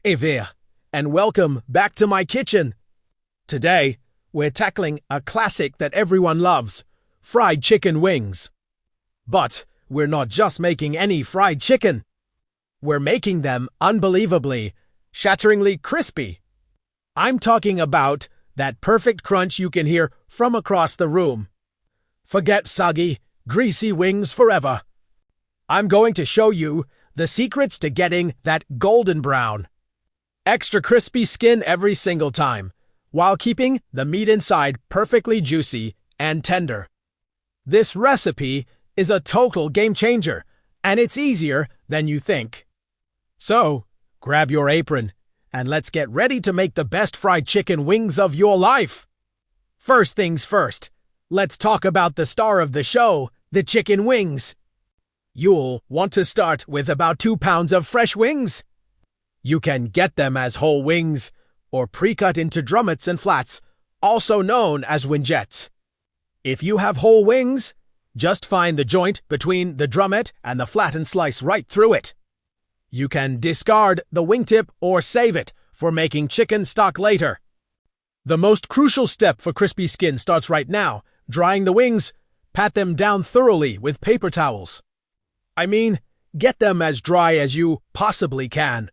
Hey there, and welcome back to my kitchen. Today, we're tackling a classic that everyone loves, fried chicken wings. But we're not just making any fried chicken. We're making them unbelievably, shatteringly crispy. I'm talking about that perfect crunch you can hear from across the room. Forget soggy, greasy wings forever. I'm going to show you the secrets to getting that golden brown, extra crispy skin every single time, while keeping the meat inside perfectly juicy and tender. This recipe is a total game changer, and it's easier than you think. So, grab your apron, and let's get ready to make the best fried chicken wings of your life. First things first, let's talk about the star of the show, the chicken wings. You'll want to start with about 2 pounds of fresh wings. You can get them as whole wings or pre-cut into drumettes and flats, also known as wingettes. If you have whole wings, just find the joint between the drumette and the flat and slice right through it. You can discard the wingtip or save it for making chicken stock later. The most crucial step for crispy skin starts right now, drying the wings. Pat them down thoroughly with paper towels. Get them as dry as you possibly can.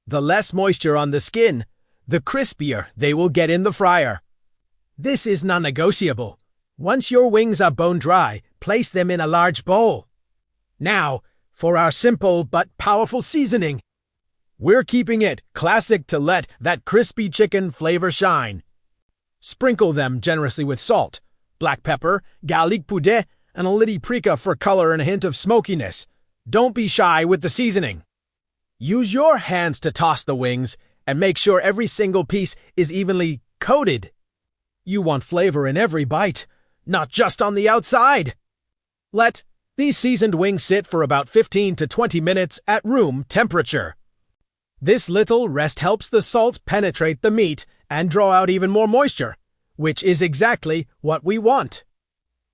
The less moisture on the skin, the crispier they will get in the fryer. This is non-negotiable. Once your wings are bone dry, place them in a large bowl. Now, for our simple but powerful seasoning. We're keeping it classic to let that crispy chicken flavor shine. Sprinkle them generously with salt, black pepper, garlic poudre, and a little paprika for color and a hint of smokiness. Don't be shy with the seasoning. Use your hands to toss the wings and make sure every single piece is evenly coated. You want flavor in every bite, not just on the outside. Let these seasoned wings sit for about 15 to 20 minutes at room temperature. This little rest helps the salt penetrate the meat and draw out even more moisture, which is exactly what we want.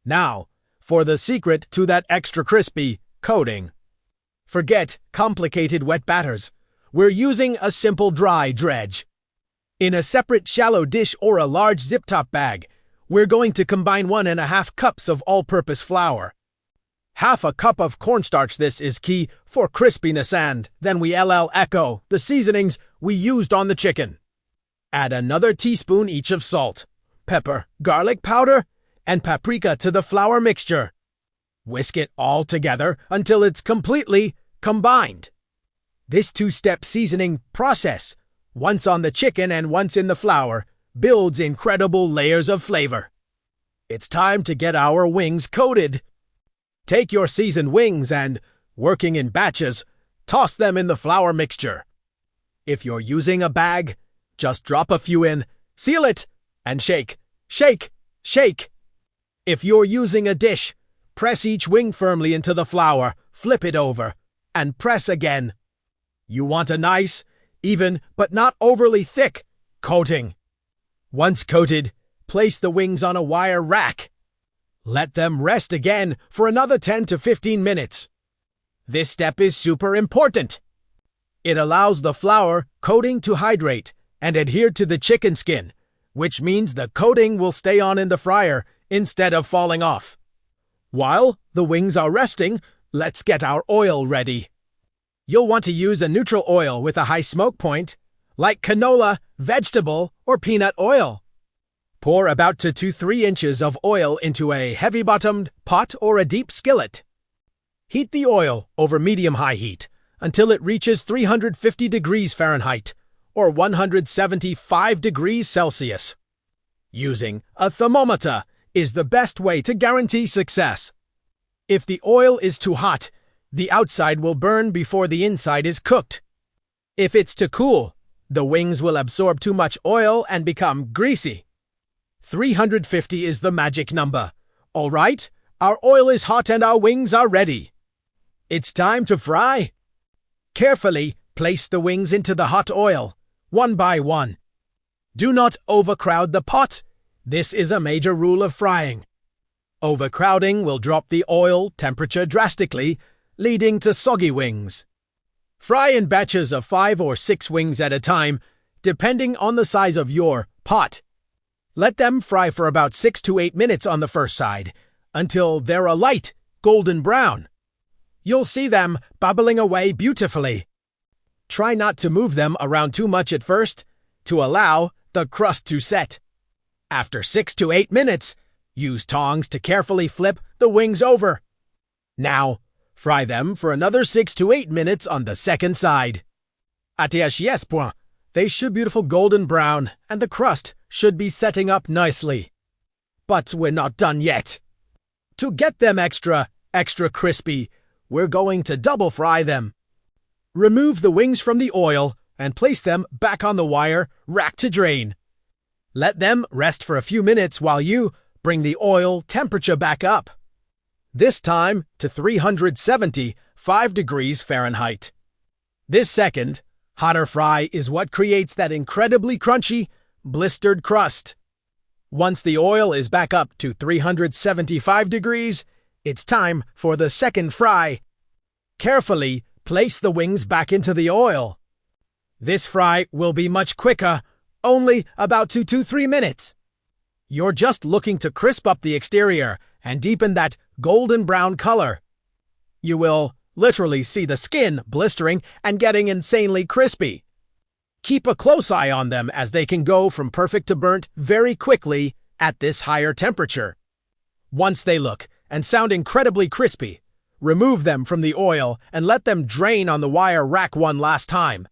Now, for the secret to that extra crispy coating. Forget complicated wet batters. We're using a simple dry dredge. In a separate shallow dish or a large zip-top bag, we're going to combine 1.5 cups of all-purpose flour. Half a cup of cornstarch. This is key for crispiness, and then we echo the seasonings we used on the chicken. Add another teaspoon each of salt, pepper, garlic powder, and paprika to the flour mixture. Whisk it all together until it's completely combined. This 2-step seasoning process, once on the chicken and once in the flour, builds incredible layers of flavor. It's time to get our wings coated. Take your seasoned wings and, working in batches, toss them in the flour mixture. If you're using a bag, just drop a few in, seal it, and shake, shake, shake. If you're using a dish, press each wing firmly into the flour, flip it over, and press again. You want a nice, even but not overly thick coating. Once coated, place the wings on a wire rack. Let them rest again for another 10 to 15 minutes. This step is super important. It allows the flour coating to hydrate and adhere to the chicken skin, which means the coating will stay on in the fryer instead of falling off. While the wings are resting, let's get our oil ready. You'll want to use a neutral oil with a high smoke point, like canola, vegetable, or peanut oil. Pour about 2 to 3 inches of oil into a heavy-bottomed pot or a deep skillet. Heat the oil over medium-high heat until it reaches 350 degrees Fahrenheit or 175 degrees Celsius. Using a thermometer is the best way to guarantee success. If the oil is too hot, the outside will burn before the inside is cooked. If it's too cool, the wings will absorb too much oil and become greasy. 350 is the magic number. All right, our oil is hot and our wings are ready. It's time to fry. Carefully place the wings into the hot oil, one by one. Do not overcrowd the pot. This is a major rule of frying. Overcrowding will drop the oil temperature drastically, leading to soggy wings. Fry in batches of 5 or 6 wings at a time, depending on the size of your pot. Let them fry for about 6 to 8 minutes on the first side, until they're a light golden brown. You'll see them bubbling away beautifully. Try not to move them around too much at first, to allow the crust to set. After 6 to 8 minutes, use tongs to carefully flip the wings over. Now, fry them for another 6 to 8 minutes on the second side. Attachez point. They should be beautiful golden brown, and the crust should be setting up nicely. But we're not done yet. To get them extra crispy, we're going to double fry them. Remove the wings from the oil and place them back on the wire rack to drain. Let them rest for a few minutes while you bring the oil temperature back up. This time to 375 degrees Fahrenheit. This second, hotter fry is what creates that incredibly crunchy, blistered crust. Once the oil is back up to 375 degrees, it's time for the second fry. Carefully place the wings back into the oil. This fry will be much quicker, only about 2 to 3 minutes. You're just looking to crisp up the exterior and deepen that golden brown color. You will literally see the skin blistering and getting insanely crispy. Keep a close eye on them as they can go from perfect to burnt very quickly at this higher temperature. Once they look and sound incredibly crispy, remove them from the oil and let them drain on the wire rack one last time.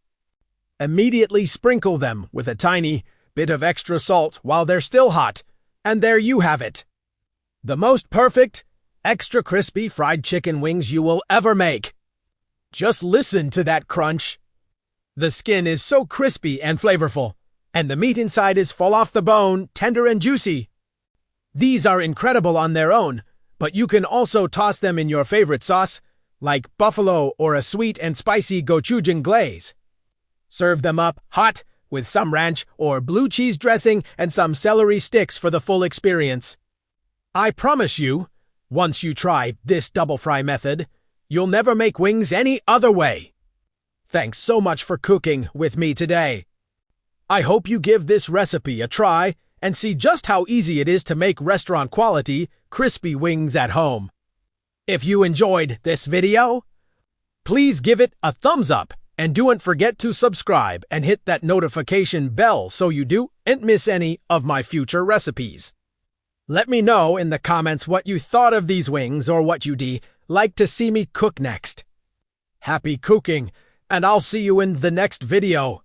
Immediately sprinkle them with a tiny bit of extra salt while they're still hot, and there you have it. The most perfect, extra crispy fried chicken wings you will ever make. Just listen to that crunch. The skin is so crispy and flavorful, and the meat inside is full off the bone, tender and juicy. These are incredible on their own, but you can also toss them in your favorite sauce, like buffalo or a sweet and spicy gochujang glaze. Serve them up hot with some ranch or blue cheese dressing and some celery sticks for the full experience. I promise you, once you try this double fry method, you'll never make wings any other way. Thanks so much for cooking with me today. I hope you give this recipe a try and see just how easy it is to make restaurant-quality, crispy wings at home. If you enjoyed this video, please give it a thumbs up and don't forget to subscribe and hit that notification bell so you don't miss any of my future recipes. Let me know in the comments what you thought of these wings or what you'd like to see me cook next. Happy cooking, and I'll see you in the next video.